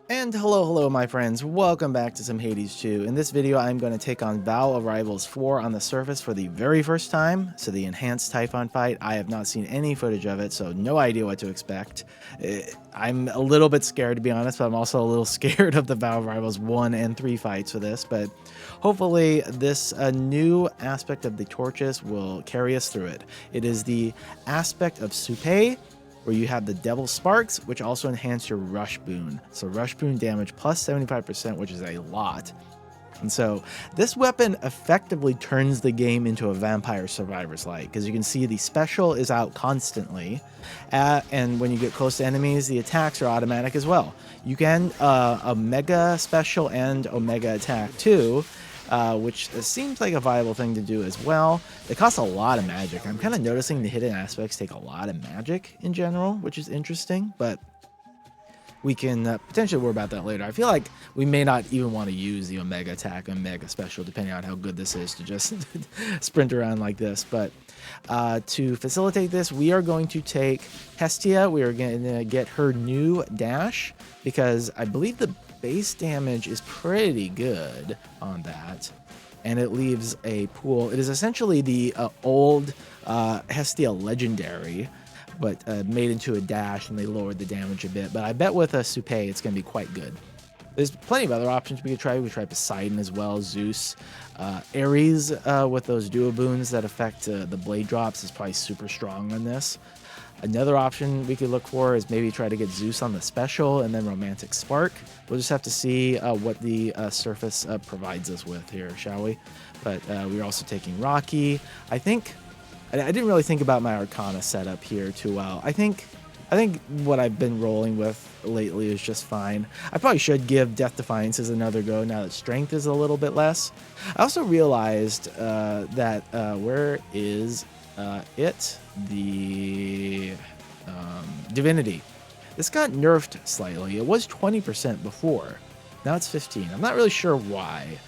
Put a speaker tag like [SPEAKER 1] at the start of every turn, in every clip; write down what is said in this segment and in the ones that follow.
[SPEAKER 1] And hello my friends, welcome back to some Hades 2. In this video I'm going to take on Vow of Rivals 4 on the surface for the very first time. So the enhanced Typhon fight, I have not seen any footage of it, so no idea what to expect. I'm a little bit scared to be honest, but I'm also a little scared of the Vow of Rivals 1 and 3 fights for this. But hopefully this new aspect of the torches will carry us through it. It is the aspect of Supay, where you have the Devil Sparks, which also enhance your Rush Boon. So Rush Boon damage plus 75%, which is a lot. And so this weapon effectively turns the game into a Vampire Survivors like, because you can see the special is out constantly, and when you get close to enemies, the attacks are automatic as well. You can Omega special and Omega attack too, which seems like a viable thing to do as well. They cost a lot of magic. I'm kind of noticing the hidden aspects take a lot of magic in general, which is interesting, but we can potentially worry about that later. I feel like we may not even want to use the Omega attack and Omega special, depending on how good this is to just sprint around like this. But to facilitate this, we are going to take Hestia. We are going to get her new dash, because I believe the base damage is pretty good on that, and it leaves a pool. It is essentially the old Hestia legendary, but made into a dash, and they lowered the damage a bit. But I bet with a Supay it's going to be quite good. There's plenty of other options we could try. We could try Poseidon as well, Zeus, Eris with those duo boons that affect the blade drops is probably super strong on this. Another option we could look for is maybe try to get Zeus on the special and then Romantic Spark. We'll just have to see what the surface provides us with here, shall we? But we're also taking Rocky. I didn't really think about my Arcana setup here too well. I think what I've been rolling with lately is just fine. I probably should give Death Defiances another go now that strength is a little bit less. I also realized that where is it? The Divinity. This got nerfed slightly. It was 20% before. Now it's 15. I'm not really sure why.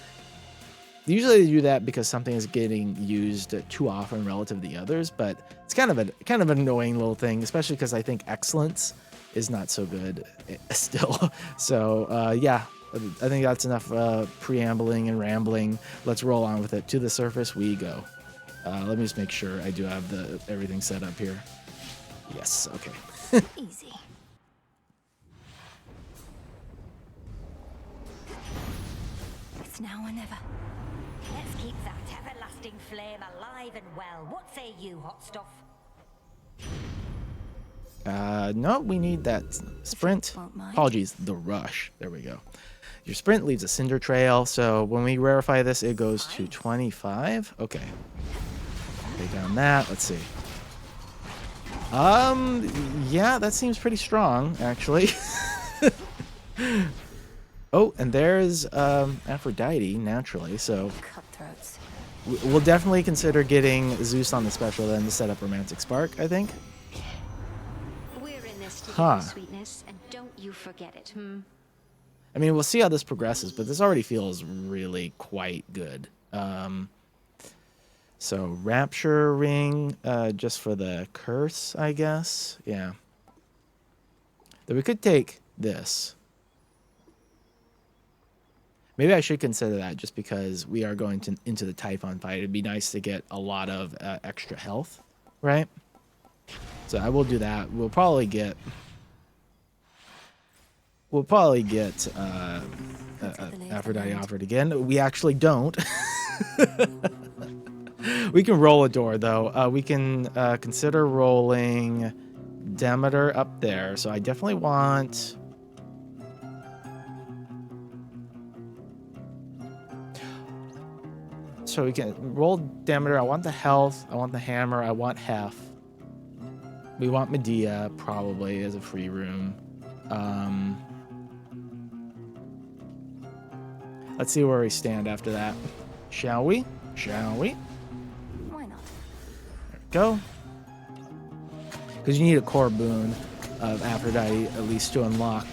[SPEAKER 1] Usually they do that because something is getting used too often relative to the others, but it's kind of an annoying little thing, especially because I think Excellence is not so good still. So yeah, I think that's enough preambling and rambling. Let's roll on with it. To the surface we go. Let me just make sure I do have everything set up here. Yes, okay.
[SPEAKER 2] Easy. It's now or never.
[SPEAKER 3] Let's keep that everlasting flame alive and well. What say you, hot stuff?
[SPEAKER 1] No, we need that sprint. Apologies, the rush. There we go. Your sprint leaves a cinder trail, so when we rarefy this, it goes to 25. Okay. Take down that. Let's see. Yeah, that seems pretty strong, actually. Oh, and there's Aphrodite, naturally, so
[SPEAKER 2] Cutthroats.
[SPEAKER 1] we'll definitely consider getting Zeus on the special then to set up Romantic Spark, I think.
[SPEAKER 3] We're in this together, sweetness, and don't you forget it.
[SPEAKER 1] I mean, we'll see how this progresses, but this already feels really quite good. So Rapture Ring, just for the curse, I guess. Yeah. Then we could take this. Maybe I should consider that just because we are going into the Typhon fight. It'd be nice to get a lot of extra health, right? So I will do that. We'll probably get Aphrodite offered again. We actually don't. We can roll a door though. We can consider rolling Demeter up there. So I definitely want. So we can roll Demeter. I want the health. I want the hammer. I want Hef. We want Medea probably as a free room. Let's see where we stand after that. Shall we? Shall we?
[SPEAKER 2] Why not?
[SPEAKER 1] There we go. Because you need a core boon of Aphrodite at least to unlock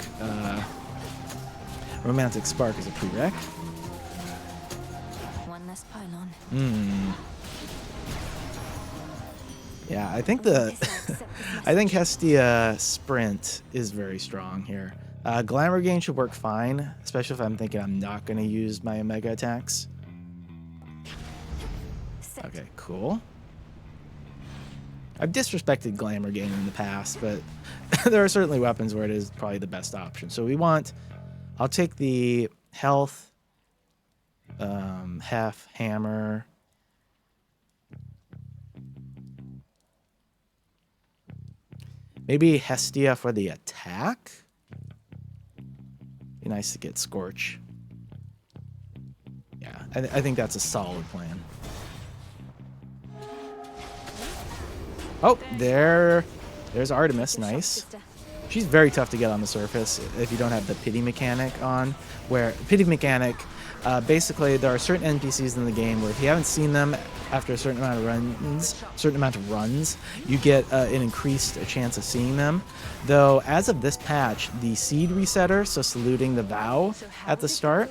[SPEAKER 1] Romantic Spark as a prereq.
[SPEAKER 2] One less pylon.
[SPEAKER 1] Yeah, I think Hestia sprint is very strong here. Glamour Gain should work fine, especially if I'm thinking I'm not going to use my Omega attacks. Okay, cool. I've disrespected Glamour Gain in the past, but there are certainly weapons where it is probably the best option. So we want, I'll take the health, Hef, hammer. Maybe Hestia for the attack. Be nice to get Scorch. Yeah, I think that's a solid plan. Oh, there's Artemis. Nice. She's very tough to get on the surface if you don't have the pity mechanic on. Where pity mechanic, basically there are certain NPCs in the game where if you haven't seen them after a certain amount of runs, you get an increased chance of seeing them. Though as of this patch, the seed resetter, so saluting the vow at the start,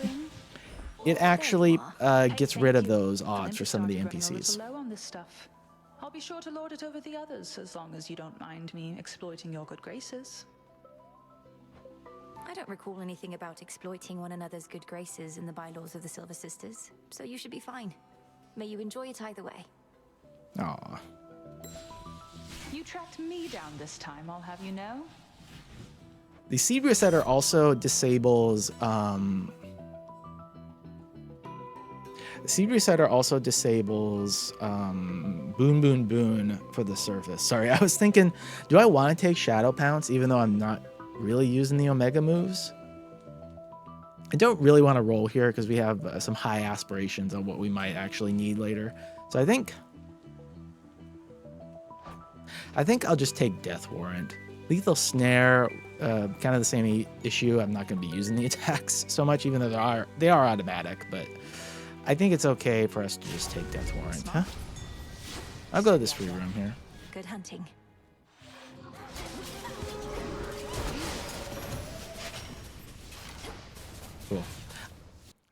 [SPEAKER 1] it actually gets rid of those odds for some of the NPCs.
[SPEAKER 4] I'll be sure to lord it over the others, as long as you don't mind me exploiting your good graces.
[SPEAKER 2] I don't recall anything about exploiting one another's good graces in the bylaws of the Silver Sisters, so you should be fine. May you enjoy it either way.
[SPEAKER 1] Aw.
[SPEAKER 4] You tracked me down this time, I'll have you know.
[SPEAKER 1] The seed resetter also disables Boon Boon Boon for the surface. Sorry, I was thinking, do I want to take Shadow Pounce even though I'm not really using the Omega moves? I don't really want to roll here because we have some high aspirations on what we might actually need later. So I think I'll just take Death Warrant. Lethal Snare, kind of the same issue. I'm not going to be using the attacks so much, even though they are automatic, but I think it's okay for us to just take Death Warrant, huh? I'll go to this free room here.
[SPEAKER 2] Good hunting.
[SPEAKER 1] Cool.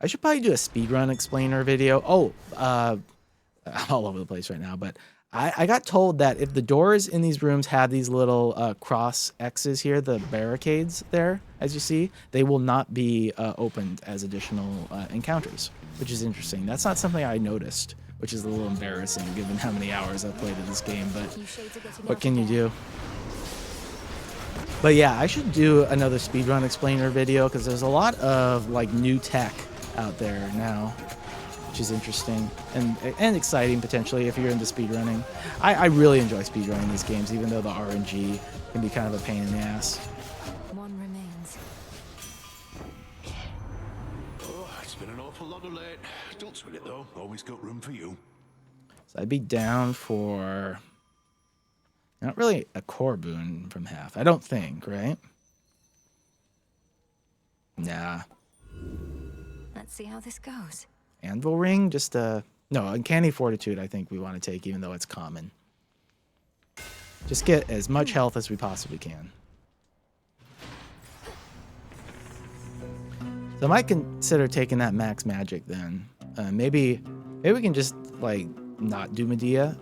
[SPEAKER 1] I should probably do a speedrun explainer video. Oh, all over the place right now, but I got told that if the doors in these rooms have these little cross X's here, the barricades there, as you see, they will not be opened as additional encounters, which is interesting. That's not something I noticed, which is a little embarrassing given how many hours I've played in this game, but what can you do? But yeah, I should do another speedrun explainer video because there's a lot of like new tech out there now, which is interesting and exciting potentially if you're into speedrunning. I really enjoy speedrunning these games, even though the RNG can be kind of a pain in the ass.
[SPEAKER 2] One remains.
[SPEAKER 5] Oh, it's been an awful lot of late. Don't sweat it though. Always got room for you.
[SPEAKER 1] So I'd be down for not really a core boon from half. I don't think, right? Nah.
[SPEAKER 2] Let's see how this goes.
[SPEAKER 1] Anvil Ring, just no, Uncanny Fortitude I think we want to take, even though it's common. Just get as much health as we possibly can. So I might consider taking that max magic then. Maybe we can just like not do Medea.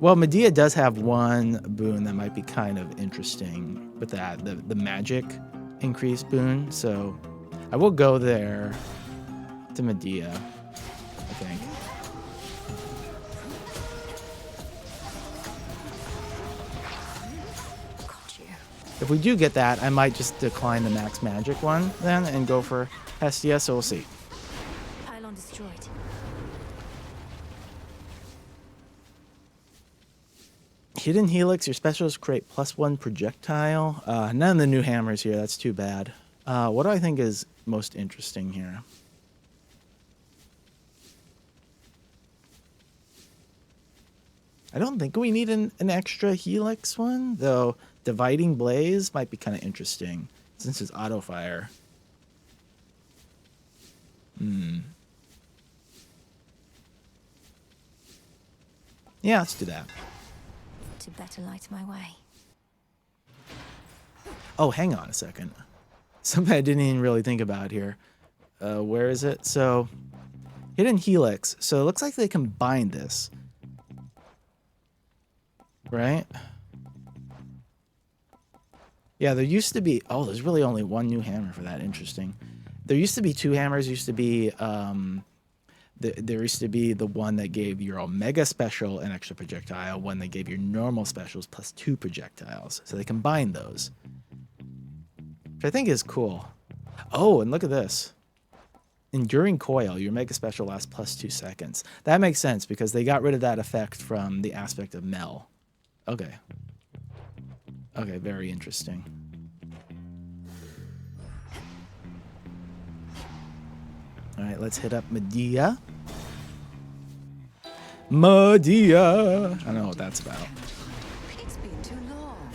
[SPEAKER 1] Well, Medea does have one boon that might be kind of interesting with that, the magic increase boon. So I will go there to Medea, I think.
[SPEAKER 2] Got you.
[SPEAKER 1] If we do get that, I might just decline the max magic one then and go for Hestia, so we'll see.
[SPEAKER 2] Pylon destroyed.
[SPEAKER 1] Hidden Helix, your specials create +1 projectile. None of the new hammers here, that's too bad. What do I think is most interesting here? I don't think we need an extra Helix one, though Dividing Blaze might be kind of interesting since it's auto fire. Yeah, let's do that.
[SPEAKER 2] To better light my way.
[SPEAKER 1] Oh, hang on a second. Something I didn't even really think about here. Where is it? So, Hidden Helix. So it looks like they combined this. Right? Yeah, there used to be... Oh, there's really only one new hammer for that. Interesting. There used to be 2 hammers. Used to be... there used to be the one that gave your Omega Special an extra projectile, one that gave your normal specials plus 2 projectiles. So they combined those. Which I think is cool. Oh, and look at this. Enduring Coil, your Mega Special lasts plus 2 seconds. That makes sense because they got rid of that effect from the aspect of Mel. Okay. Okay, very interesting. Alright, let's hit up Medea. Medea! I don't know what that's about.
[SPEAKER 2] It's been too long.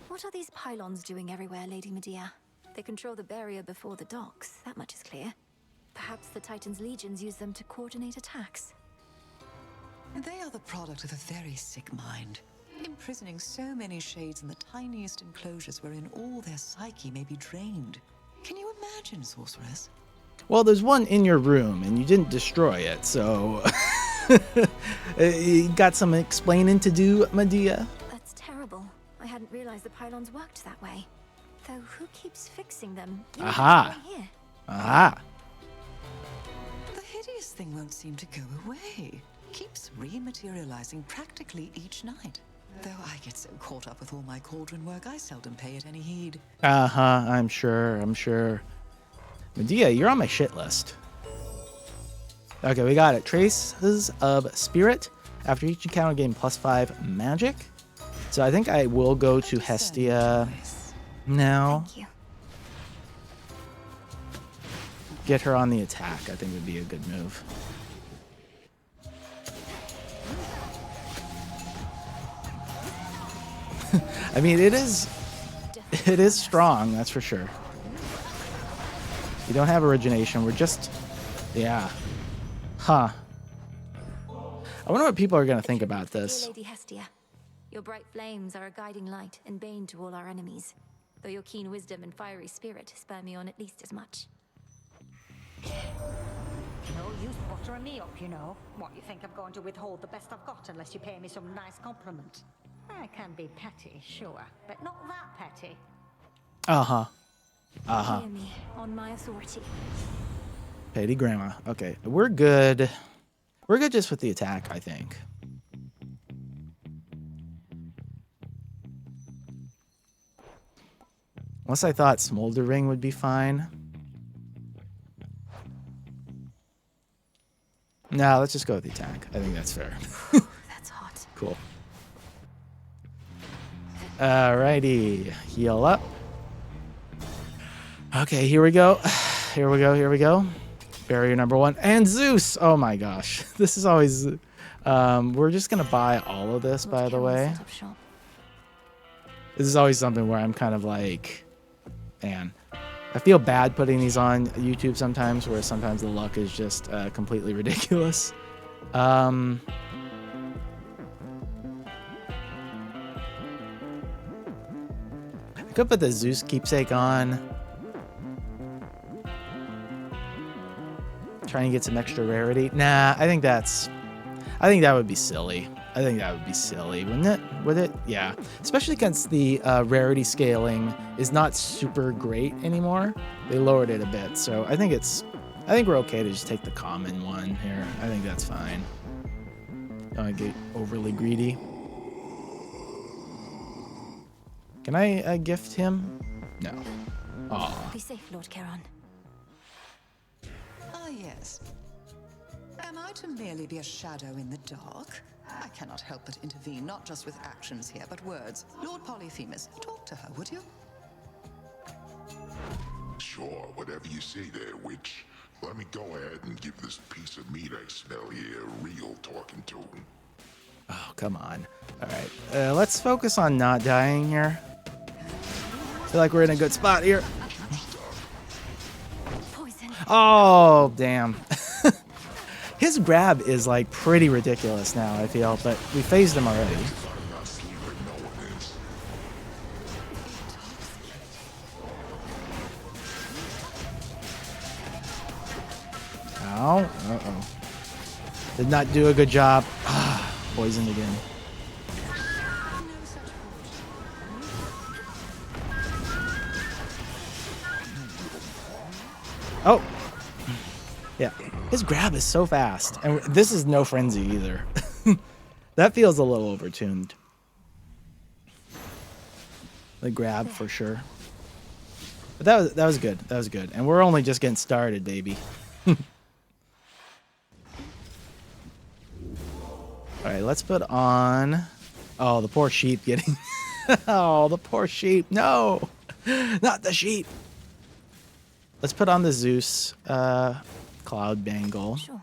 [SPEAKER 2] What are these pylons doing everywhere, Lady Medea? They control the barrier before the docks, that much is clear. Perhaps the Titan's legions use them to coordinate attacks.
[SPEAKER 6] They are the product of a very sick mind, imprisoning so many shades in the tiniest enclosures wherein all their psyche may be drained. Can you imagine, sorceress?
[SPEAKER 1] Well, there's one in your room, and you didn't destroy it, so... You got some explaining to do, Medea?
[SPEAKER 2] That's terrible. I hadn't realized the pylons worked that way. Though who keeps fixing them?
[SPEAKER 1] Aha!
[SPEAKER 2] Here.
[SPEAKER 1] Aha!
[SPEAKER 6] The hideous thing won't seem to go away. Keeps rematerializing practically each night. Though I get so caught up with all my cauldron work, I seldom pay it any heed.
[SPEAKER 1] Uh-huh, I'm sure. Medea, you're on my shit list. Okay, we got it. Traces of Spirit. After each encounter, gain +5 magic. So I think I will go to Hestia now.
[SPEAKER 2] Thank you.
[SPEAKER 1] Get her on the attack, I think would be a good move. I mean, it is strong, that's for sure. You don't have origination, we're just, yeah. Huh. I wonder what people are going to think about this.
[SPEAKER 2] Dear Lady Hestia, your bright flames are a guiding light and bane to all our enemies, though your keen wisdom and fiery spirit spur me on at least as much.
[SPEAKER 3] No use buttering me up, you know. What, you think I'm going to withhold the best I've got unless you pay me some nice compliment? I can be petty, sure, but not that petty.
[SPEAKER 1] Uh-huh.
[SPEAKER 2] Hear me on my authority.
[SPEAKER 1] Petty grandma. Okay, we're good. We're good just with the attack, I think. Unless I thought Smoldering would be fine. No, let's just go with the attack. I think that's fair.
[SPEAKER 2] That's hot.
[SPEAKER 1] Cool. Alrighty. Heal up. Okay, here we go. Here we go. Barrier number 1. And Zeus! Oh my gosh. This is always... we're just going to buy all of this, by the way. This is always something where I'm kind of like... Man, I feel bad putting these on YouTube sometimes, where sometimes the luck is just completely ridiculous. I could put the Zeus keepsake on. Try and get some extra rarity. Nah, I think that would be silly. I think that would be silly, wouldn't it? Would it? Yeah. Especially since the rarity scaling is not super great anymore. They lowered it a bit, so I think we're okay to just take the common one here. I think that's fine. Don't get overly greedy. Can I gift him? No. Aw.
[SPEAKER 2] Be safe, Lord Charon.
[SPEAKER 6] Ah, yes. Am I to merely be a shadow in the dark? I cannot help but intervene, not just with actions here, but words. Lord Polyphemus, talk to her, would you?
[SPEAKER 7] Sure, whatever you say there, witch. Let me go ahead and give this piece of meat I smell here a real talking to.
[SPEAKER 1] Oh, come on. All right. Let's focus on not dying here. I feel like we're in a good spot here.
[SPEAKER 2] Poison.
[SPEAKER 1] Oh, damn. His grab is like pretty ridiculous now, I feel, but we phased him already. Ow. Uh-oh. Did not do a good job. Poisoned again. Oh! Yeah. His grab is so fast. And this is no frenzy either. That feels a little overtuned. The grab for sure. But that was good. That was good. And we're only just getting started, baby. Alright, let's put on... Oh, the poor sheep getting... Oh, the poor sheep. No! Not the sheep! Let's put on the Zeus Cloud Bangle.
[SPEAKER 2] Sure.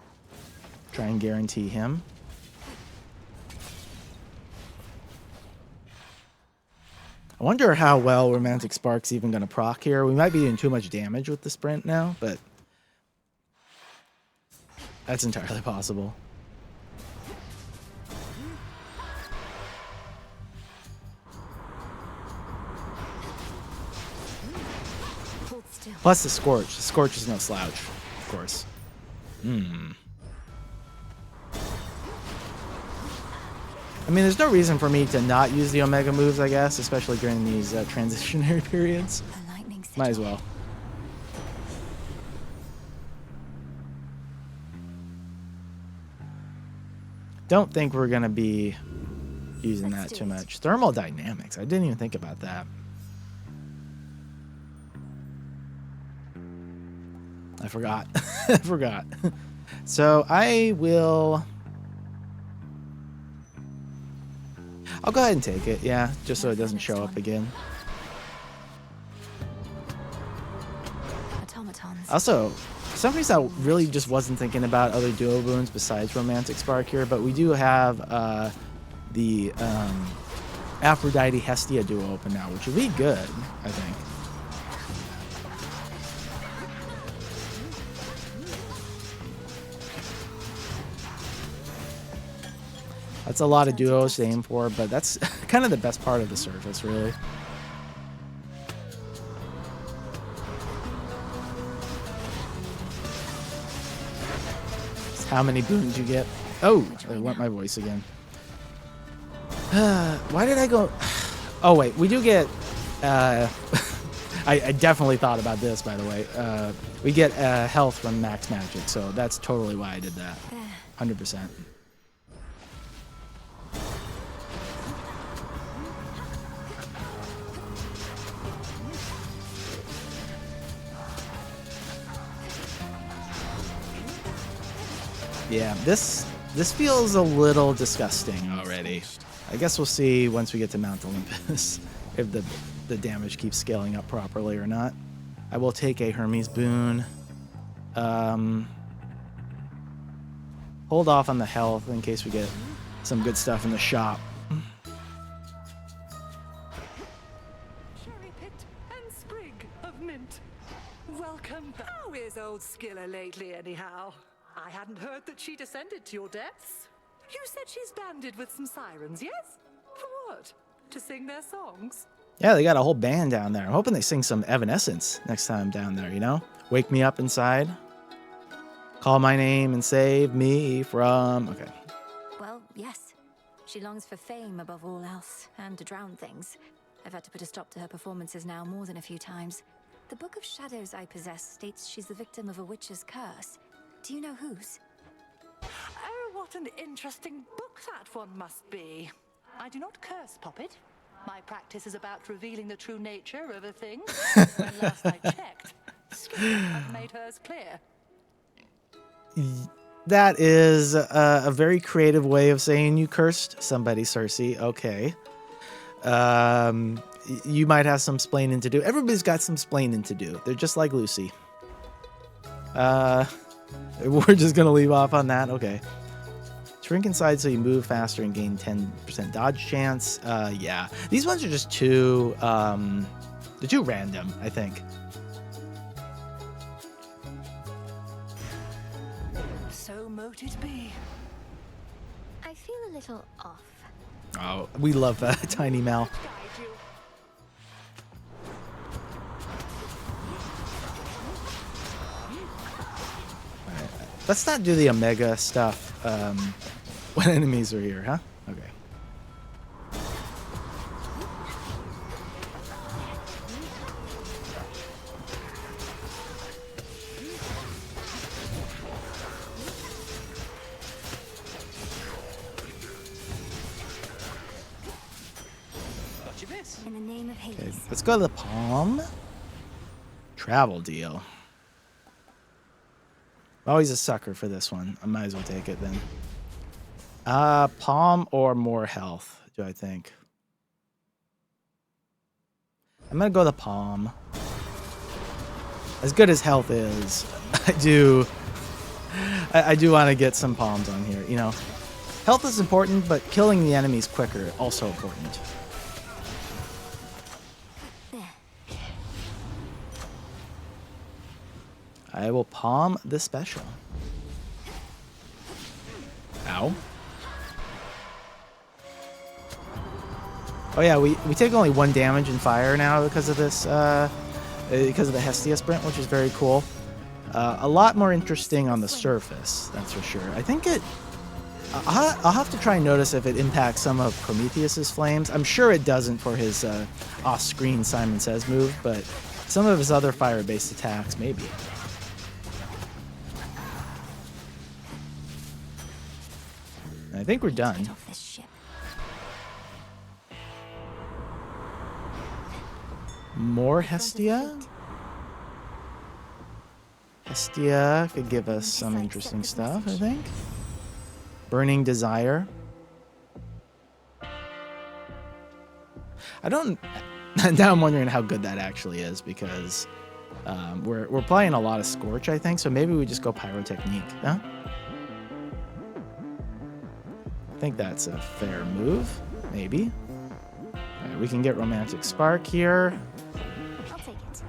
[SPEAKER 1] Try and guarantee him. I wonder how well Romantic Spark's even going to proc here. We might be doing too much damage with the sprint now, but... That's entirely possible. Plus the Scorch. The Scorch is no slouch, of course. I mean, there's no reason for me to not use the Omega moves, I guess, especially during these transitionary periods. Might as well. Don't think we're going to be using that too much. Thermodynamics. I didn't even think about that. I forgot. I forgot. So I will... I'll go ahead and take it, yeah, just so it doesn't show up again.
[SPEAKER 2] Automatons.
[SPEAKER 1] Also, for some reason I really just wasn't thinking about other duo boons besides Romantic Spark here, but we do have the Aphrodite Hestia duo open now, which would be good, I think. That's a lot of duos to aim for, but that's kind of the best part of the surface, really. How many boons you get? Oh, there went my voice again. Why did I go? Oh, wait, we do get... I definitely thought about this, by the way. We get health from max magic, so that's totally why I did that. 100%. Yeah, this feels a little disgusting already. I guess we'll see once we get to Mount Olympus if the damage keeps scaling up properly or not. I will take a Hermes boon. Hold off on the health in case we get some good stuff in the shop.
[SPEAKER 8] Cherry pit and sprig of mint. Welcome. How is old Skiller lately, anyhow? I hadn't heard that she descended to your depths. You said she's banded with some sirens, yes? For what? To sing their songs?
[SPEAKER 1] Yeah, they got a whole band down there. I'm hoping they sing some Evanescence next time down there, you know? Wake me up inside. Call my name and save me from... Okay.
[SPEAKER 2] Well, yes. She longs for fame above all else, and to drown things. I've had to put a stop to her performances now more than a few times. The Book of Shadows I possess states she's the victim of a witch's curse. Do you know whose?
[SPEAKER 8] Oh, what an interesting book that one must be. I do not curse, Poppet. My practice is about revealing the true nature of a thing. When last I checked, Skiller had made hers clear.
[SPEAKER 1] That is a very creative way of saying you cursed somebody, Cersei. Okay. You might have some splaining to do. Everybody's got some splaining to do. They're just like Lucy. We're just going to leave off on that. Okay. Shrink inside so you move faster and gain 10% dodge chance. Yeah. These ones are just too... they're too random, I think.
[SPEAKER 8] So mote it be.
[SPEAKER 2] I feel a little off.
[SPEAKER 1] Oh, we love Tiny Mal.
[SPEAKER 8] Guide you.
[SPEAKER 1] Let's not do the Omega stuff when enemies are here, huh? Okay.
[SPEAKER 2] of
[SPEAKER 1] Okay,
[SPEAKER 2] Hades.
[SPEAKER 1] let's go to the Palm. Travel deal. Always a sucker for this one. I might as well take it then. Palm or more health, do I think? I'm gonna go the Palm. As good as health is, I do want to get some palms on here. You know, health is important, but killing the enemies quicker also important. I will palm the special. Ow. Oh yeah, we take only 1 damage in fire now because of this, because of the Hestia sprint, which is very cool. A lot more interesting on the surface, that's for sure. I think I'll have to try and notice if it impacts some of Prometheus's flames. I'm sure it doesn't for his off-screen Simon Says move, but some of his other fire-based attacks, maybe. I think we're done. More Hestia? Hestia could give us some interesting stuff, I think. Burning Desire. I don't... Now I'm wondering how good that actually is, because we're playing a lot of Scorch, I think, so maybe we just go Pyrotechnique, huh? I think that's a fair move, maybe. All right, we can get Romantic Spark here.
[SPEAKER 2] I'll take it.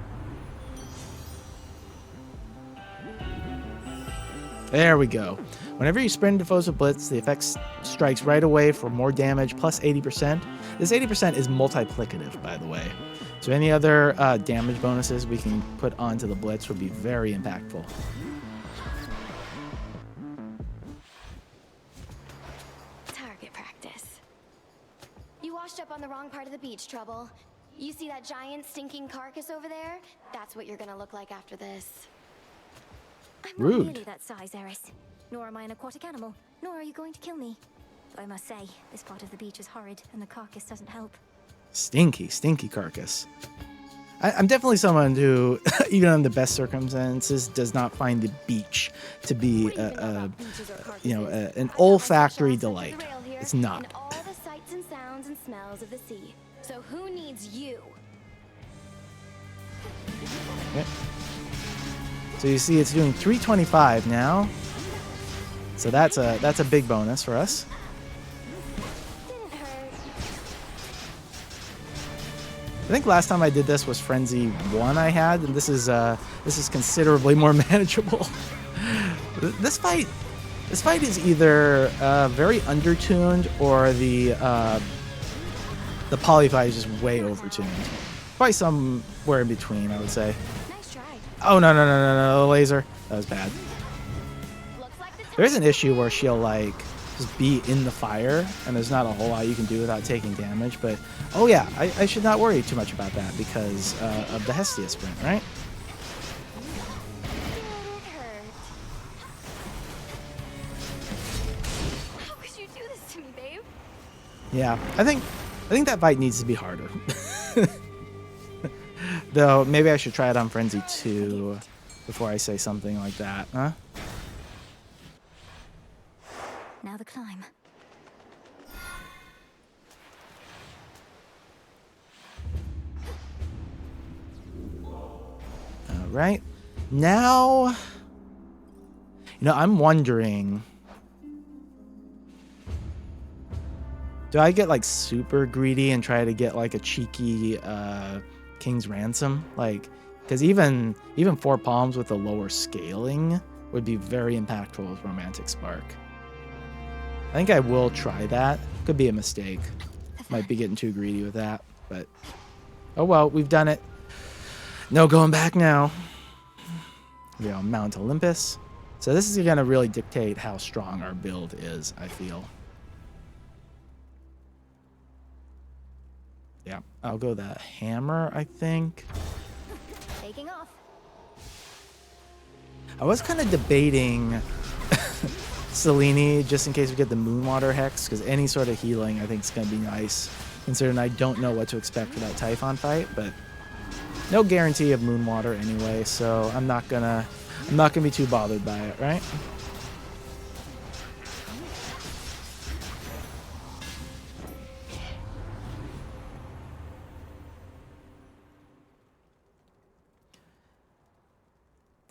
[SPEAKER 1] There we go. Whenever you sprint into foes with Blitz, the effect strikes right away for more damage, plus 80%. This 80% is multiplicative, by the way. So any other damage bonuses we can put onto the Blitz would be very impactful.
[SPEAKER 9] Target practice. You washed up on the wrong part of the beach, Trouble. You see that giant stinking carcass over there? That's what you're gonna look like after this.
[SPEAKER 2] I'm
[SPEAKER 1] Rude.
[SPEAKER 2] not nearly that size, Eris. Nor am I an aquatic animal. Nor are you going to kill me. Though I must say, this part of the beach is horrid, and the carcass doesn't help.
[SPEAKER 1] Stinky, stinky carcass. I'm definitely someone who, even in the best circumstances, does not find the beach to be, an olfactory delight. It's not.
[SPEAKER 9] And all the sights and sounds and smells of the sea. So who needs you?
[SPEAKER 1] Okay. So you see, it's doing 325 now. So that's a big bonus for us.
[SPEAKER 9] Didn't hurt.
[SPEAKER 1] I think last time I did this was Frenzy 1 I had, and this is considerably more manageable. This fight is either very undertuned or the Polyphemus is just way overtuned. Probably somewhere in between, I would say.
[SPEAKER 9] Nice try.
[SPEAKER 1] Oh no, the laser. That was bad.
[SPEAKER 9] Looks like the
[SPEAKER 1] There is an issue where she'll like just be in the fire, and there's not a whole lot you can do without taking damage. But oh yeah, I should not worry too much about that because of the Hestia sprint, right?
[SPEAKER 9] didn't hurt. How could you do this to me, babe?
[SPEAKER 1] Yeah, I think that fight needs to be harder. Though maybe I should try it on Frenzy 2 before I say something like that, huh?
[SPEAKER 2] Now the climb.
[SPEAKER 1] All right. Now, I'm wondering, do I get like super greedy and try to get like a cheeky King's Ransom? Like, because even 4 palms with a lower scaling would be very impactful with Romantic Spark. I think I will try that. Could be a mistake. Might be getting too greedy with that, but oh well, we've done it. No going back now. We are on Mount Olympus. So this is going to really dictate how strong our build is, I feel. Yeah, I'll go the hammer, I think.
[SPEAKER 9] Taking off.
[SPEAKER 1] I was kind of debating Selene just in case we get the Moonwater Hex, because any sort of healing I think is going to be nice. considering I don't know what to expect for that Typhon fight, but no guarantee of Moonwater anyway, so I'm not gonna be too bothered by it, right?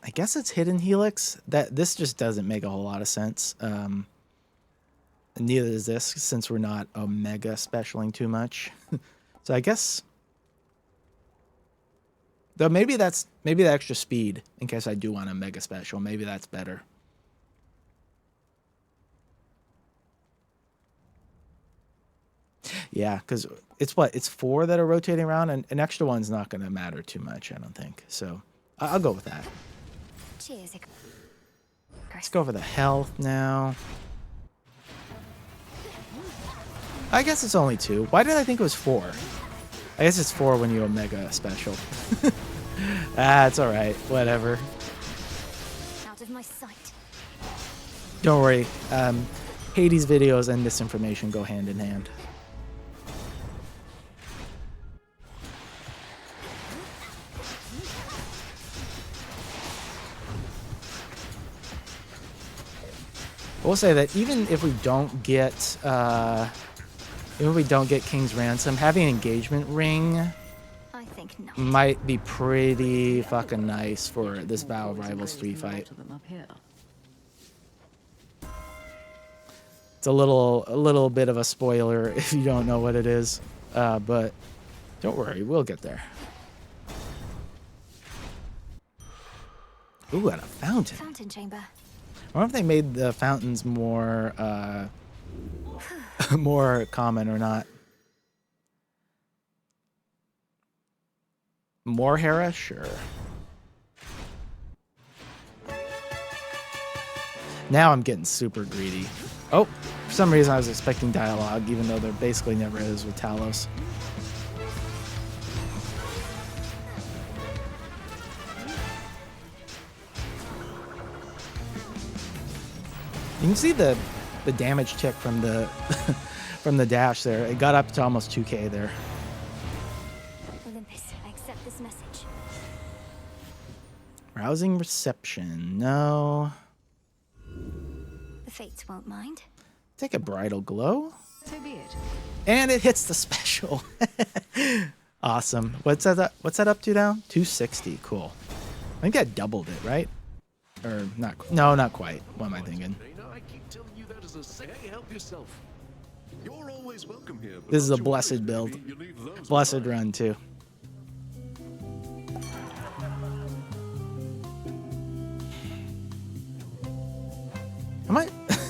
[SPEAKER 1] I guess it's Hidden Helix. This just doesn't make a whole lot of sense. Neither does this, since we're not Omega specialing too much. So I guess, though maybe the extra speed in case I do want a Mega special. Maybe that's better. Yeah, because it's 4 that are rotating around, and an extra one's not going to matter too much, I don't think. So I'll go with that.
[SPEAKER 2] Cheers.
[SPEAKER 1] Let's go for the health now. I guess it's only 2. Why did I think it was 4? I guess it's 4 when you Omega special. It's alright. Whatever.
[SPEAKER 2] Out of my sight.
[SPEAKER 1] Don't worry. Hades videos and misinformation go hand in hand. I will say that even if we don't get King's Ransom, having an engagement ring
[SPEAKER 2] I think not.
[SPEAKER 1] might be pretty fucking nice for this Vow of Rivals 3 fight. It's a little bit of a spoiler if you don't know what it is, but don't worry, we'll get there. Ooh, and a fountain.
[SPEAKER 2] Fountain chamber.
[SPEAKER 1] I wonder if they made the fountains more more common or not. More Hera? Sure. Now I'm getting super greedy. Oh, for some reason I was expecting dialogue, even though there basically never is with Talos. You can see the damage tick from the from the dash there. It got up to almost 2k there.
[SPEAKER 2] Olympus, I accept this message.
[SPEAKER 1] Rousing reception. No.
[SPEAKER 2] The Fates won't mind.
[SPEAKER 1] Take a bridal glow.
[SPEAKER 6] So be it.
[SPEAKER 1] And it hits the special. Awesome. What's that up to now? 260. Cool. I think that doubled it, right? Or not? No, not quite. What am I thinking?
[SPEAKER 5] I keep telling you that as a hey, help yourself. You're always welcome here.
[SPEAKER 1] This is a blessed build. Blessed run too.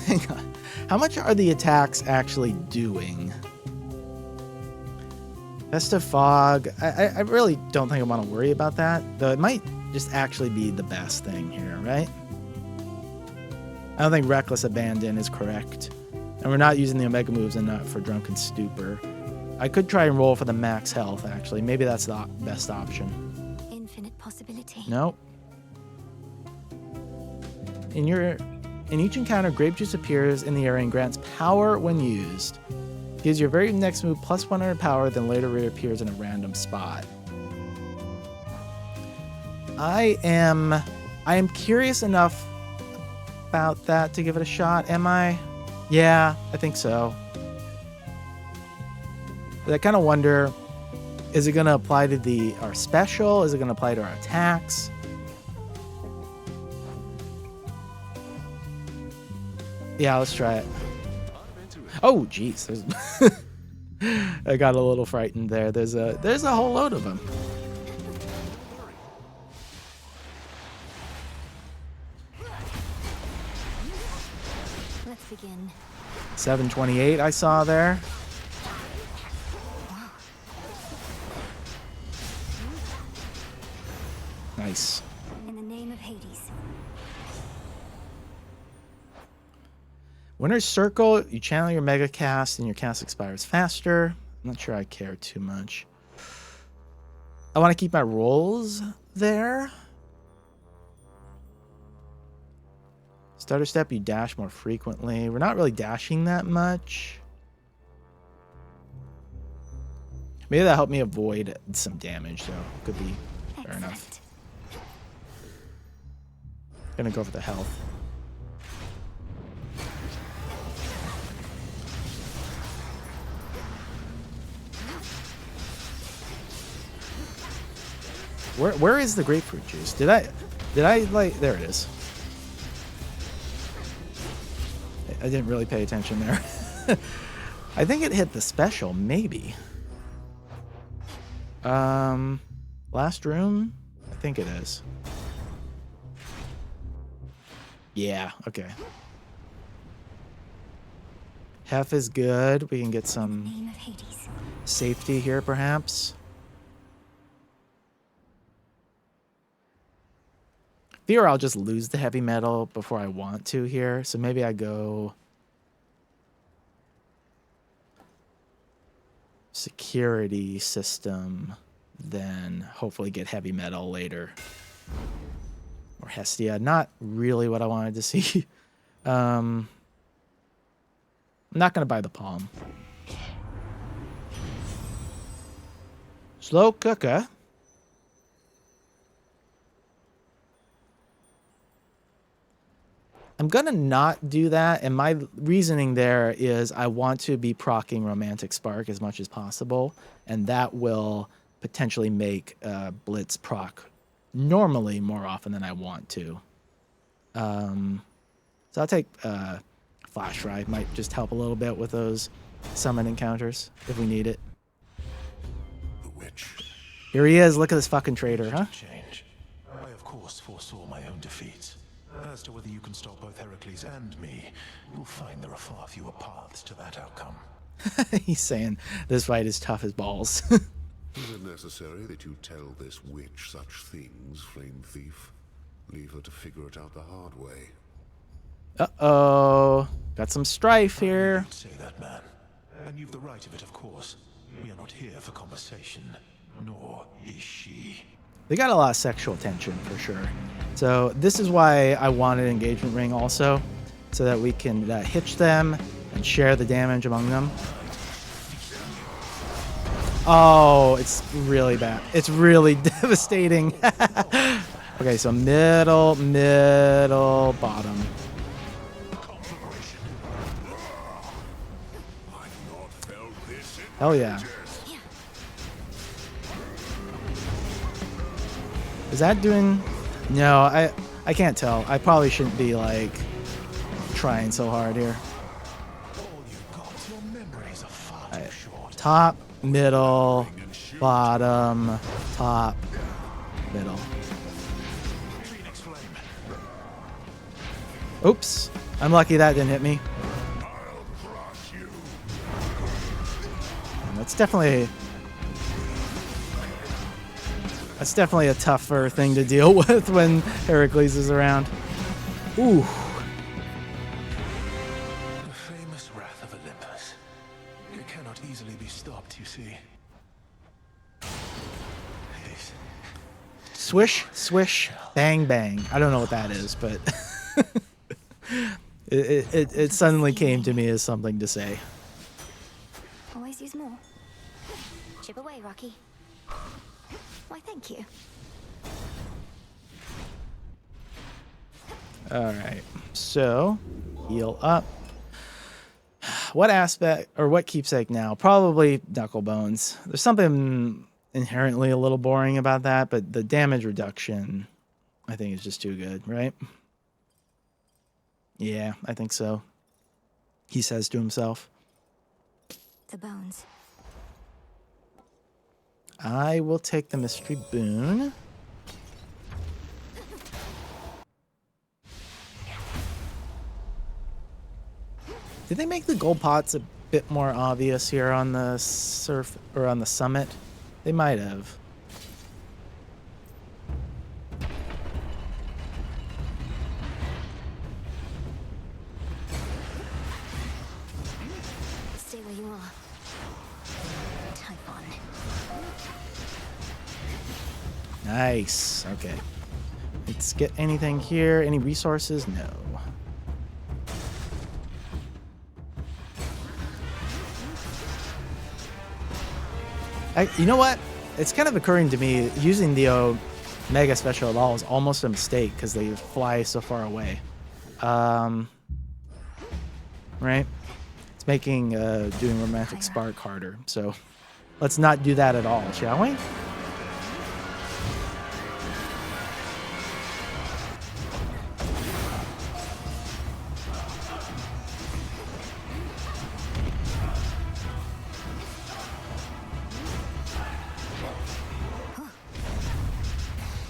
[SPEAKER 1] Hang on. How much are the attacks actually doing? Festive Fog. I really don't think I want to worry about that, though it might just actually be the best thing here, right? I don't think Reckless Abandon is correct. And we're not using the Omega moves enough for Drunken Stupor. I could try and roll for the max health, actually. Maybe that's the best option.
[SPEAKER 2] Infinite possibility.
[SPEAKER 1] Nope. In each encounter, grape juice appears in the area and grants power when used. Gives your very next move plus 100 power, then later reappears in a random spot. I am curious enough about that to give it a shot. Am I? Yeah, I think so. But I kind of wonder, is it going to apply to our special? Is it going to apply to our attacks? Yeah, let's try it. Oh, jeez. I got a little frightened there. There's a whole load of them.
[SPEAKER 2] Let's begin.
[SPEAKER 1] 728 I saw there. Nice.
[SPEAKER 2] In the name of Hades.
[SPEAKER 1] Winner's Circle, you channel your Mega Cast and your cast expires faster. I'm not sure I care too much. I want to keep my rolls there. Stutter Step, you dash more frequently. We're not really dashing that much. Maybe that helped me avoid some damage, though. Could be fair enough. Gonna go for the health. Where is the grapefruit juice? Did I like, there it is. I didn't really pay attention there. I think it hit the special, maybe. Last room? I think it is. Yeah, okay. Hef is good. We can get some safety here, perhaps. Fear I'll just lose the heavy metal before I want to here. So maybe I go security system, then hopefully get heavy metal later. Or Hestia. Not really what I wanted to see. I'm not going to buy the palm. Slow cooker. I'm going to not do that, and my reasoning there is I want to be proccing Romantic Spark as much as possible, and that will potentially make Blitz proc normally more often than I want to. So I'll take Flash Ride. Might just help a little bit with those summon encounters if we need it.
[SPEAKER 5] The witch.
[SPEAKER 1] Here he is. Look at this fucking traitor, huh?
[SPEAKER 5] Change. I, of course, foresaw my own defeats. As to whether you can stop both Heracles and me, you'll find there are far fewer paths to that outcome.
[SPEAKER 1] He's saying this fight is tough as balls.
[SPEAKER 7] Is it necessary that you tell this witch such things, Flame Thief? Leave her to figure it out the hard way.
[SPEAKER 1] Uh-oh. Got some strife here.
[SPEAKER 5] You'd say that, man. And you've the right of it, of course. We are not here for conversation, nor is she.
[SPEAKER 1] They got a lot of sexual tension, for sure. So this is why I wanted Engagement Ring also, so that we can hitch them and share the damage among them. Oh, it's really bad. It's really devastating. Okay, so middle, bottom. Hell yeah. Is that doing... No, I can't tell. I probably shouldn't be, like, trying so hard here. Right. Top, middle, bottom, top, middle. Oops. I'm lucky that didn't hit me. And that's definitely a tougher thing to deal with when Heracles is around. Ooh.
[SPEAKER 5] The famous wrath of Olympus. It cannot easily be stopped, you see.
[SPEAKER 1] Swish, swish, bang, bang. I don't know what that is, but it suddenly came to me as something to say.
[SPEAKER 2] Always use more. Chip away, Rocky. Why, thank you.
[SPEAKER 1] Alright, so heal up. What aspect, or what keepsake now? Probably Knuckle Bones. There's something inherently a little boring about that, but the damage reduction, I think, is just too good, right? Yeah, I think so. He says to himself.
[SPEAKER 2] The bones.
[SPEAKER 1] I will take the mystery boon. Did they make the gold pots a bit more obvious here on the surf or on the summit? They might have.
[SPEAKER 2] Stay where you are. Typhon.
[SPEAKER 1] Nice. Okay. Let's get anything here. Any resources? No. You know what? It's kind of occurring to me, using the Omega Special at all is almost a mistake because they fly so far away. Right? It's making doing Romantic Spark harder. So let's not do that at all, shall we?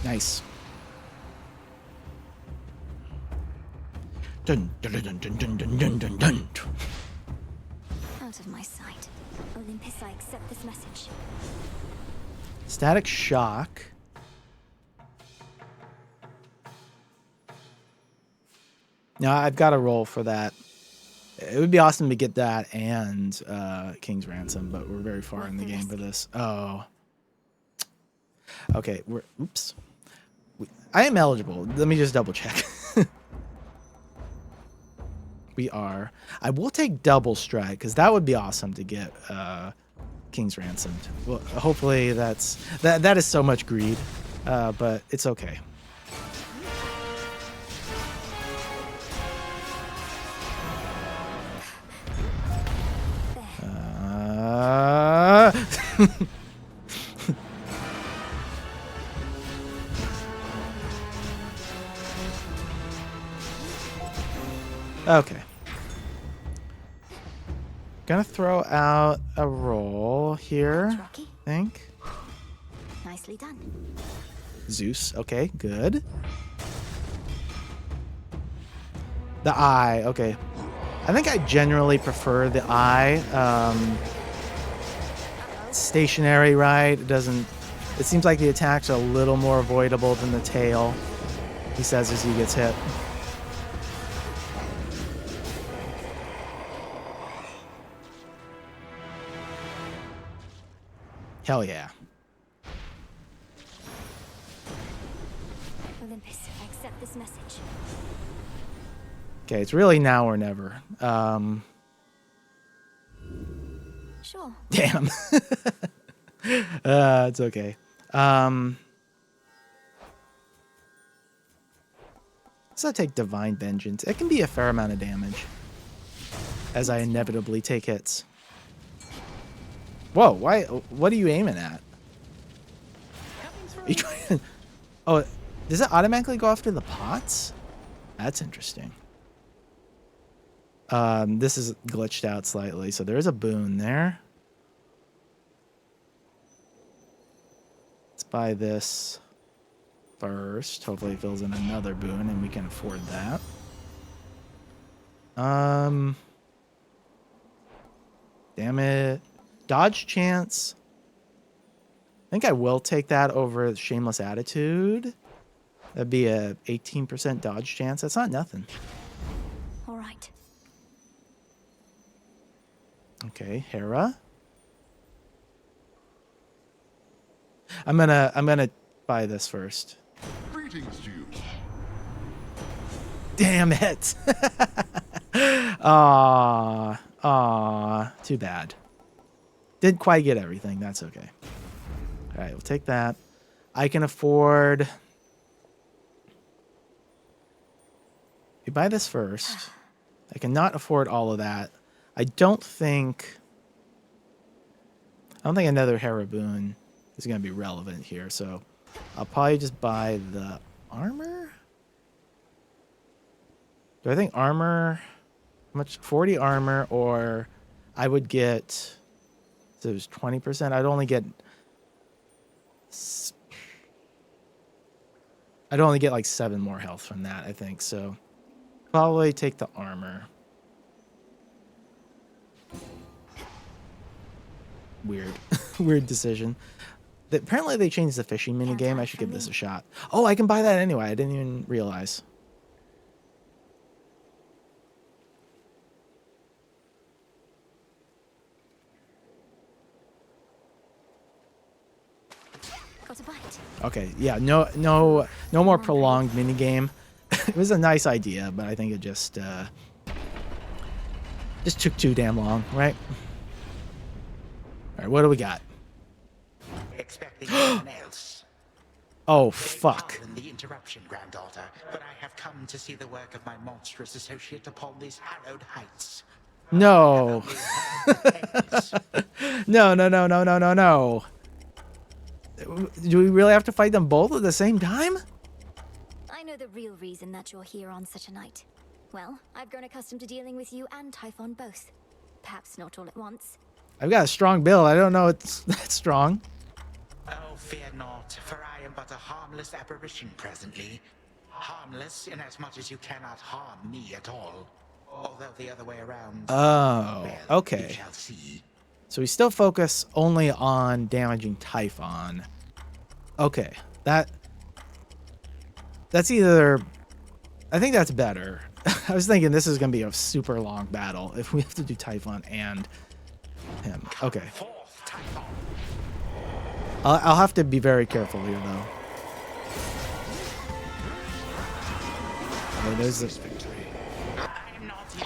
[SPEAKER 1] Nice. Dun, dun, dun, dun, dun, dun, dun, dun, dun.
[SPEAKER 2] Out of my sight. Olympus, I accept this message.
[SPEAKER 1] Static shock. Now I've got a roll for that. It would be awesome to get that and King's Ransom, but we're very far in the game for this. Oh. Okay, oops. I am eligible. Let me just double check. We are. I will take double strike because that would be awesome to get King's Ransomed. Well, hopefully that is so much greed, but it's okay. Okay. Gonna throw out a roll here, I think.
[SPEAKER 2] Nicely done.
[SPEAKER 1] Zeus. Okay, good. The eye. Okay. I think I generally prefer the eye. Stationary, right? It seems like the attacks are a little more avoidable than the tail, he says as he gets hit. Hell yeah.
[SPEAKER 2] Olympus, I accept this message.
[SPEAKER 1] Okay, it's really now or never.
[SPEAKER 2] Sure.
[SPEAKER 1] Damn. It's okay. So I take Divine Vengeance. It can be a fair amount of damage as I inevitably take hits. Whoa, why? What are you aiming at? Are you trying? Oh, does it automatically go after the pots? That's interesting. This is glitched out slightly, so there is a boon there. Let's buy this first. Hopefully it fills in another boon and we can afford that. Damn it. Dodge chance. I think I will take that over Shameless Attitude. That'd be a 18% dodge chance. That's not nothing.
[SPEAKER 2] All right.
[SPEAKER 1] Okay, Hera. I'm gonna buy this first.
[SPEAKER 7] Greetings to you.
[SPEAKER 1] Damn it. Aw, too bad. Didn't quite get everything. That's okay. All right, we'll take that. I can afford. You buy this first. I cannot afford all of that. I don't think another Hera boon is going to be relevant here, so I'll probably just buy the armor. Do I think armor? How much? 40 armor, or I would get. So it was 20%. I'd only get like 7 more health from that, I think. So probably take the armor. Weird. Weird decision. Apparently they changed the fishing minigame. I should give this a shot. Oh, I can buy that anyway. I didn't even realize. Okay, yeah, no more prolonged minigame. It was a nice idea, but I think it just took too damn long, right? All right, what do we got?
[SPEAKER 10] expecting anyone else.
[SPEAKER 1] Oh, fuck.
[SPEAKER 10] Pardon the interruption, granddaughter, but I have come to see the work of my monstrous associate upon these hallowed heights.
[SPEAKER 1] No. No, no, no, no, no, no, no. Do we really have to fight them both at the same time?
[SPEAKER 2] I know the real reason that you're here on such a night. Well, I've grown accustomed to dealing with you and Typhon both. Perhaps not all at once.
[SPEAKER 1] I've got a strong build. I don't know it's that strong.
[SPEAKER 10] Oh, fear not, for I am but a harmless apparition presently. Harmless inasmuch as you cannot harm me at all. Although the other way around.
[SPEAKER 1] Oh,
[SPEAKER 10] well,
[SPEAKER 1] okay.
[SPEAKER 10] we shall see.
[SPEAKER 1] So we still focus only on damaging Typhon. Okay, that's either... I think that's better. I was thinking this is going to be a super long battle if we have to do Typhon and him. Okay. I'll have to be very careful here, though. Okay, there's the...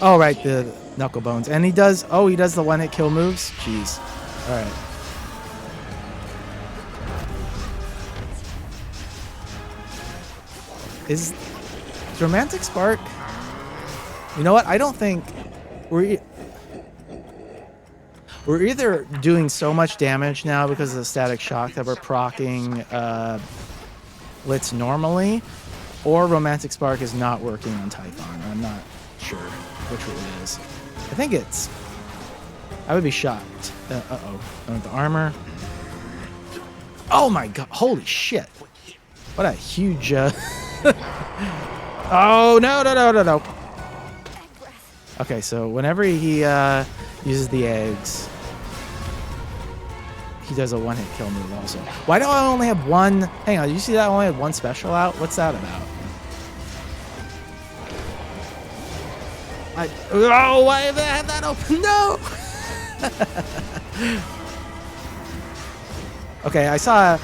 [SPEAKER 1] Oh, right, the knuckle bones. And he does... Oh, he does the one-hit kill moves? Jeez. All right. Is Romantic Spark... You know what? I don't think... We're either doing so much damage now because of the static shock that we're proccing Blitz normally, or Romantic Spark is not working on Typhon. I'm not sure which one it is. I think it's... I would be shocked. Uh-oh. The armor. Oh my god. Holy shit. What a huge... Oh, no, no, no, no, no. Okay, so whenever he uses the eggs, he does a one-hit kill move also. Why do I only have one? Hang on, you see that I only had one special out? What's that about? Oh, why have I had that open? No! Okay, I saw...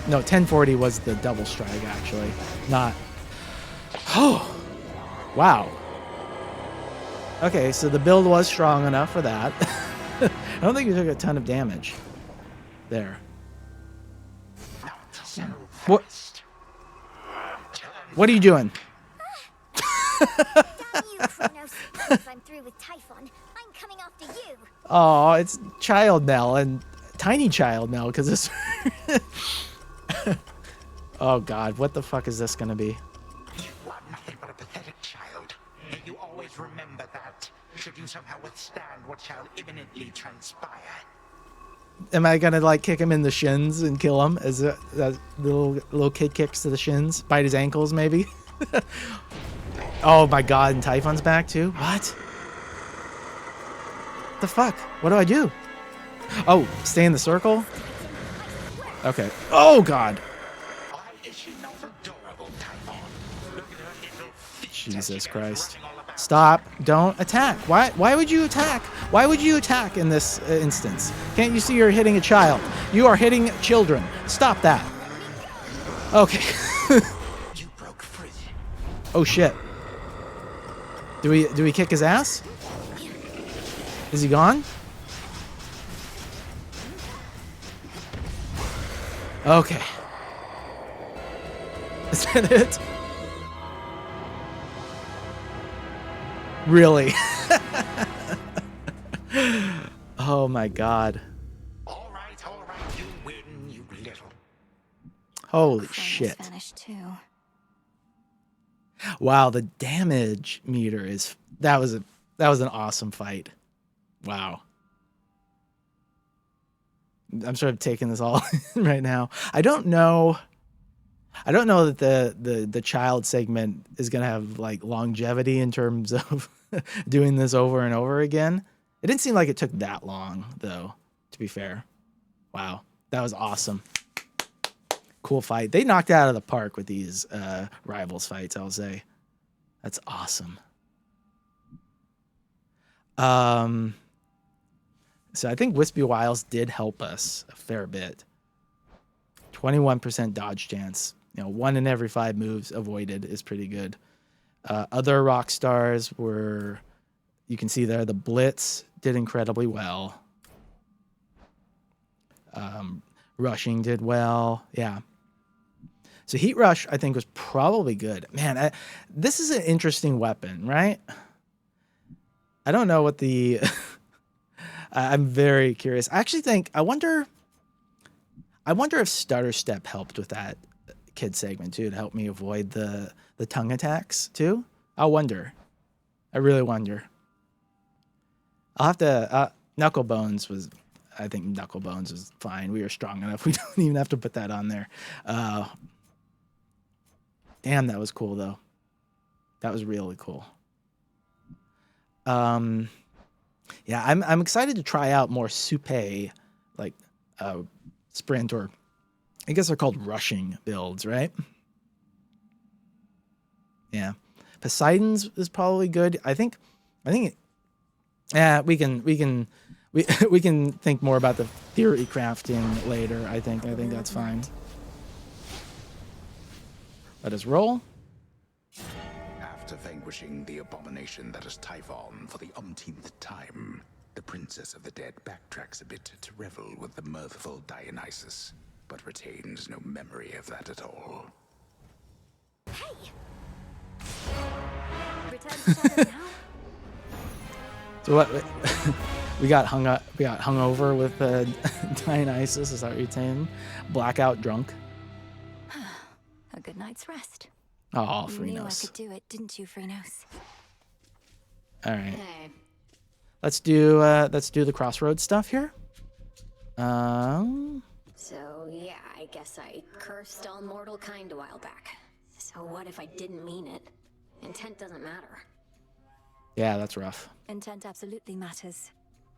[SPEAKER 1] No, 1040 was the double strike, actually. Not... Oh! Wow. Okay, so the build was strong enough for that. I don't think you took a ton of damage. There. What? What are you doing?
[SPEAKER 2] I'm through with Typhon. I'm coming after you.
[SPEAKER 1] Oh, it's Child Nell and Tiny Child Nell because it's... Oh god, what the fuck is this gonna be?
[SPEAKER 10] You are nothing but a pathetic child. And you always remember that, should you somehow withstand what shall imminently transpire.
[SPEAKER 1] Am I gonna like kick him in the shins and kill him as a little kid kicks to the shins? Bite his ankles maybe? Oh my god, and Typhon's back too? What? The fuck? What do I do? Oh, stay in the circle? Okay. Oh god! Jesus Christ. Stop. Don't attack. Why would you attack? Why would you attack in this instance? Can't you see you're hitting a child? You are hitting children. Stop that. Okay.
[SPEAKER 10] You broke free.
[SPEAKER 1] Oh shit. Do we kick his ass? Is he gone? Okay. Is that it? Really? Oh my god.
[SPEAKER 10] All right, you win, you little.
[SPEAKER 1] Holy shit.
[SPEAKER 2] Too.
[SPEAKER 1] Wow, the damage meter is that was an awesome fight. Wow. I'm sort of taking this all right now. I don't know that the child segment is gonna have like longevity in terms of doing this over and over again. It didn't seem like it took that long, though, to be fair. Wow, that was awesome. Cool fight. They knocked it out of the park with these rivals fights, I'll say. That's awesome. So I think Wispy Wiles did help us a fair bit. 21% dodge chance. 1 in every 5 moves avoided is pretty good. Other rock stars were, you can see there, the Blitz did incredibly well. Rushing did well. Yeah. So Heat Rush, I think, was probably good. Man, this is an interesting weapon, right? I don't know what the... I'm very curious. I actually think... I wonder if Stutter Step helped with that kid segment, too, to help me avoid the tongue attacks, too. I wonder. I really wonder. I'll have to... Knuckle Bones was... I think Knuckle Bones is fine. We are strong enough. We don't even have to put that on there. Damn, that was cool, though. That was really cool. Yeah, I'm excited to try out more Supay, like sprint, or I guess they're called rushing builds, right? Yeah, Poseidon's is probably good. I think, yeah, we can think more about the theory crafting later. I think that's fine. Let us roll.
[SPEAKER 11] After vanquishing the abomination that is Typhon for the umpteenth time, the Princess of the Dead backtracks a bit to revel with the mirthful Dionysus, but retains no memory of that at all.
[SPEAKER 2] Hey! Return to shadow now?
[SPEAKER 1] So what? We got hung up. We got hung over with Dionysus. Is that what you're saying? Blackout drunk.
[SPEAKER 2] A good night's rest.
[SPEAKER 1] Oh,
[SPEAKER 2] You knew I
[SPEAKER 1] Phrynos.
[SPEAKER 2] could do it, didn't you, Phrynos?
[SPEAKER 1] All right.
[SPEAKER 2] Hey.
[SPEAKER 1] Let's do the Crossroads stuff here.
[SPEAKER 12] So, yeah, I guess I cursed all mortal kind a while back. So what if I didn't mean it? Intent doesn't matter.
[SPEAKER 1] Yeah, that's rough.
[SPEAKER 2] Intent absolutely matters.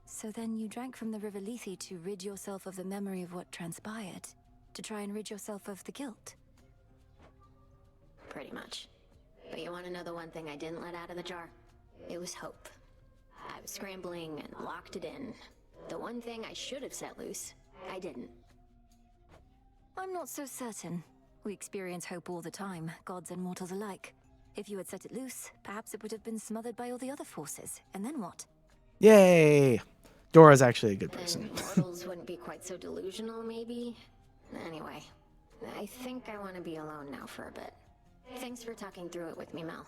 [SPEAKER 2] So then you drank from the river Lethe to rid yourself of the memory of what transpired, to try and rid yourself of the guilt.
[SPEAKER 12] Pretty much. But you want to know the one thing I didn't let out of the jar? It was hope. I was scrambling and locked it in. The one thing I should have set loose, I didn't.
[SPEAKER 2] I'm not so certain. We experience hope all the time, gods and mortals alike. If you had set it loose, perhaps it would have been smothered by all the other forces. And then what?
[SPEAKER 1] Yay! Dora's actually a good person.
[SPEAKER 12] And mortals wouldn't be quite so delusional, maybe? Anyway, I think I want to be alone now for a bit. Thanks for talking through it with me, Mel.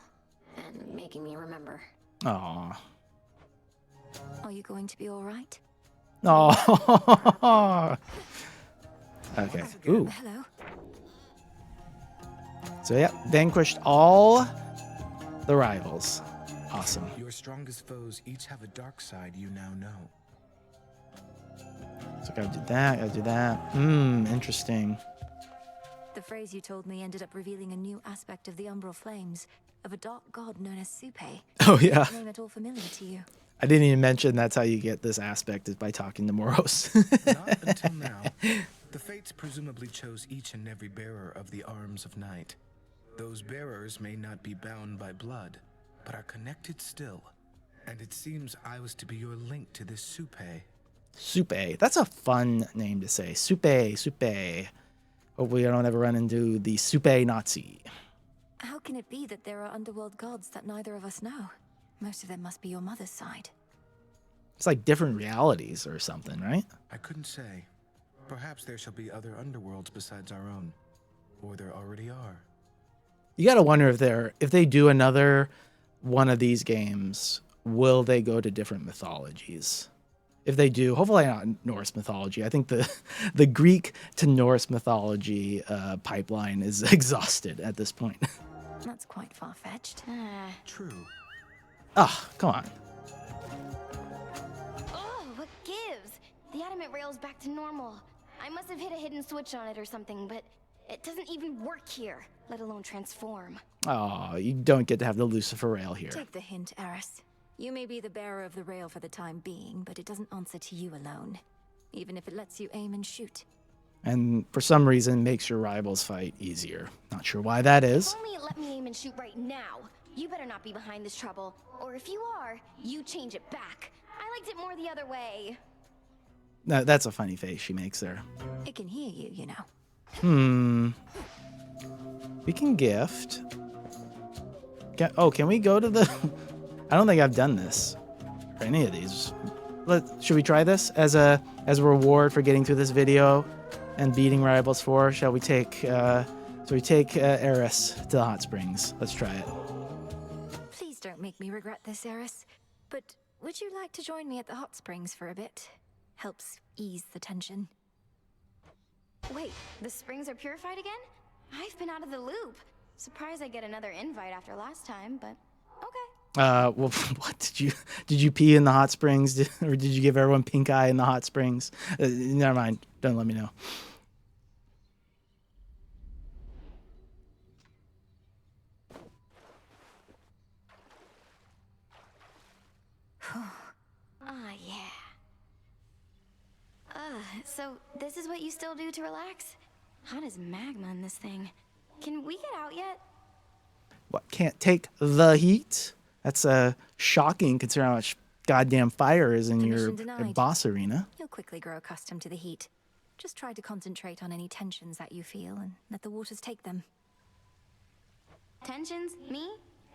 [SPEAKER 12] And making me remember.
[SPEAKER 1] Aw.
[SPEAKER 2] Are you going to be all right?
[SPEAKER 1] Oh. Okay. Ooh.
[SPEAKER 2] Hello.
[SPEAKER 1] So yeah, vanquished all the rivals. Awesome.
[SPEAKER 13] Your strongest foes each have a dark side you now know.
[SPEAKER 1] So gotta do that. Gotta do that. Interesting.
[SPEAKER 2] The phrase you told me ended up revealing a new aspect of the umbral flames, of a dark god known as Supay.
[SPEAKER 1] Oh yeah.
[SPEAKER 2] Name at all familiar to you?
[SPEAKER 1] I didn't even mention that's how you get this aspect, is by talking to Moros.
[SPEAKER 13] Not until now. The fates presumably chose each and every bearer of the arms of night. Those bearers may not be bound by blood, but are connected still. And it seems I was to be your link to this Supay.
[SPEAKER 1] Supay. That's a fun name to say. Supay, Supay. Hopefully I don't ever run into the Supay Nazi.
[SPEAKER 2] How can it be that there are underworld gods that neither of us know? Most of them must be your mother's side.
[SPEAKER 1] It's like different realities or something, right?
[SPEAKER 13] I couldn't say. Perhaps there shall be other underworlds besides our own. Or there already are.
[SPEAKER 1] You gotta wonder if they do another one of these games, will they go to different mythologies? If they do, hopefully not Norse mythology. I think the Greek to Norse mythology pipeline is exhausted at this point.
[SPEAKER 2] That's quite far-fetched.
[SPEAKER 13] True.
[SPEAKER 1] Ah, come on.
[SPEAKER 9] Oh, what gives? The adamant rail's back to normal. I must have hit a hidden switch on it or something, but it doesn't even work here, let alone transform.
[SPEAKER 1] Oh, you don't get to have the Lucifer rail here.
[SPEAKER 2] Take the hint, Eris. You may be the bearer of the rail for the time being, but it doesn't answer to you alone. Even if it lets you aim and shoot.
[SPEAKER 1] And for some reason makes your rivals fight easier. Not sure why that is.
[SPEAKER 9] If only it let me aim and shoot right now. You better not be behind this trouble. Or if you are, you change it back. I liked it more the other way.
[SPEAKER 1] No, that's a funny face she makes there.
[SPEAKER 2] It can hear you, you know.
[SPEAKER 1] We can gift. Can we go to the... I don't think I've done this for any of these. Should we try this as a reward for getting through this video and beating Rivals 4, shall we take Eris to the hot springs? Let's try it.
[SPEAKER 2] Please don't make me regret this, Eris. But would you like to join me at the hot springs for a bit? Helps ease the tension.
[SPEAKER 9] Wait, the springs are purified again? I've been out of the loop. Surprised I get another invite after last time, but okay.
[SPEAKER 1] Well, what did you pee in the hot springs, or did you give everyone pink eye in the hot springs? Never mind. Don't let me know.
[SPEAKER 9] Ah, yeah. So this is what you still do to relax? Hot as magma in this thing. Can we get out yet?
[SPEAKER 1] What, can't take the heat? That's shocking considering how much goddamn fire is in your boss arena.
[SPEAKER 2] You'll quickly grow accustomed to the heat. Just try to concentrate on any tensions that you feel and let the waters take them.
[SPEAKER 9] Tensions? Me?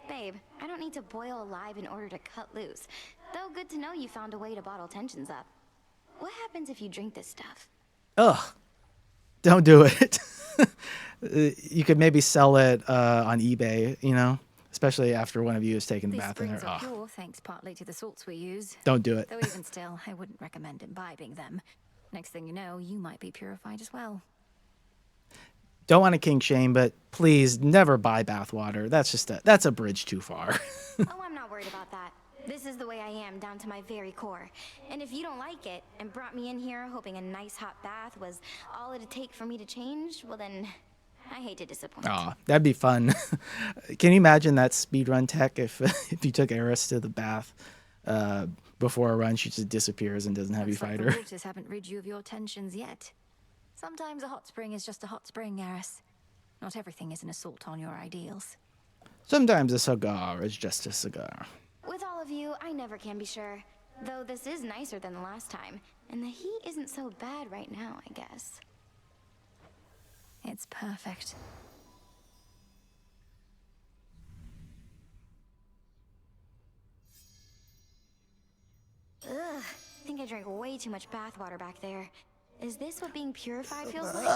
[SPEAKER 9] Babe, I don't need to boil alive in order to cut loose. Though good to know you found a way to bottle tensions up. What happens if you drink this stuff?
[SPEAKER 1] Ugh. Don't do it. You could maybe sell it on eBay, you know? Especially after one of you has taken a bath in there.
[SPEAKER 2] These springs are pure thanks partly to the salts we use.
[SPEAKER 1] Don't do it.
[SPEAKER 2] Though even still, I wouldn't recommend imbibing them. Next thing you know, you might be purified as well.
[SPEAKER 1] Don't want to kink shame, but please never buy bathwater. That's a bridge too far.
[SPEAKER 9] Oh, I'm not worried about that. This is the way I am down to my very core. And if you don't like it and brought me in here hoping a nice hot bath was all it'd take for me to change, well then, I hate to disappoint.
[SPEAKER 1] Aw, that'd be fun. Can you imagine that speedrun tech if you took Eris to the bath before a run, she just disappears and doesn't have you fight her?
[SPEAKER 2] The waters haven't rid you of your tensions yet. Sometimes a hot spring is just a hot spring, Eris. Not everything is an assault on your ideals.
[SPEAKER 1] Sometimes a cigar is just a cigar.
[SPEAKER 9] With all of you, I never can be sure. Though this is nicer than the last time. And the heat isn't so bad right now, I guess.
[SPEAKER 2] It's perfect.
[SPEAKER 9] Ugh, I think I drank way too much bathwater back there. Is this what being purified feels like?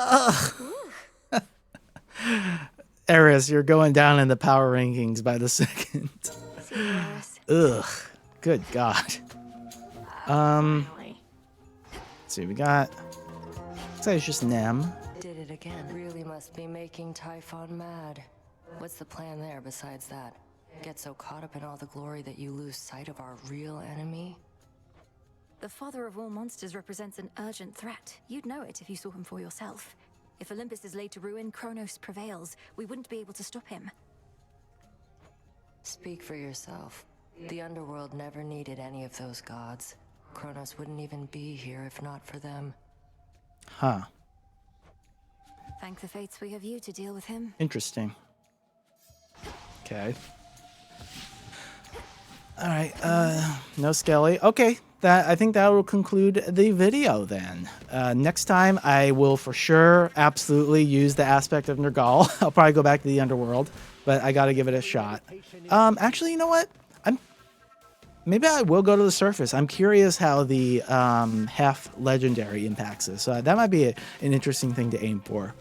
[SPEAKER 1] Eris, you're going down in the power rankings by the second.
[SPEAKER 2] See you, Eris.
[SPEAKER 1] Ugh. Good God. Let's see, we got. Looks like it's just Nem.
[SPEAKER 14] Did it again. Really must be making Typhon mad. What's the plan there besides that? Get so caught up in all the glory that you lose sight of our real enemy?
[SPEAKER 2] The father of all monsters represents an urgent threat. You'd know it if you saw him for yourself. If Olympus is laid to ruin, Kronos prevails. We wouldn't be able to stop him.
[SPEAKER 14] Speak for yourself. The Underworld never needed any of those gods. Kronos wouldn't even be here if not for them.
[SPEAKER 1] Huh.
[SPEAKER 2] Thank the fates we have you to deal with him.
[SPEAKER 1] Interesting. Okay. All right. No Skelly. Okay. I think that will conclude the video then. Next time I will for sure absolutely use the aspect of Nergal. I'll probably go back to the Underworld, but I got to give it a shot. Actually, you know what? Maybe I will go to the surface. I'm curious how the half legendary impacts this. So that might be an interesting thing to aim for.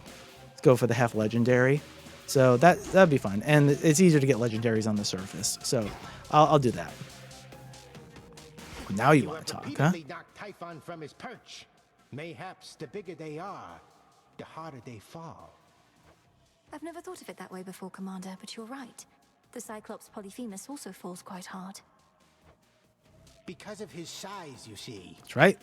[SPEAKER 1] Let's go for the half legendary. So that'd be fun, and it's easier to get legendaries on the surface. So I'll do that. Now you want to talk, huh?
[SPEAKER 15] Knocked Typhon from his perch. Mayhaps the bigger they are, the harder they fall.
[SPEAKER 2] I've never thought of it that way before, Commander, but you're right. The Cyclops Polyphemus also falls quite hard.
[SPEAKER 15] Because of his size, you see.
[SPEAKER 1] That's right.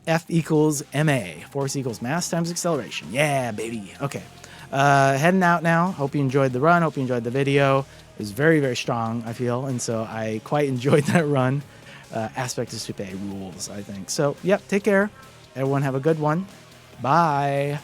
[SPEAKER 1] F equals MA. Force equals mass times acceleration. Yeah, baby. Okay. Heading out now. Hope you enjoyed the run. Hope you enjoyed the video. It was very, very strong, I feel. And so I quite enjoyed that run. Aspect of Supay rules, I think. So, yep, take care. Everyone have a good one. Bye.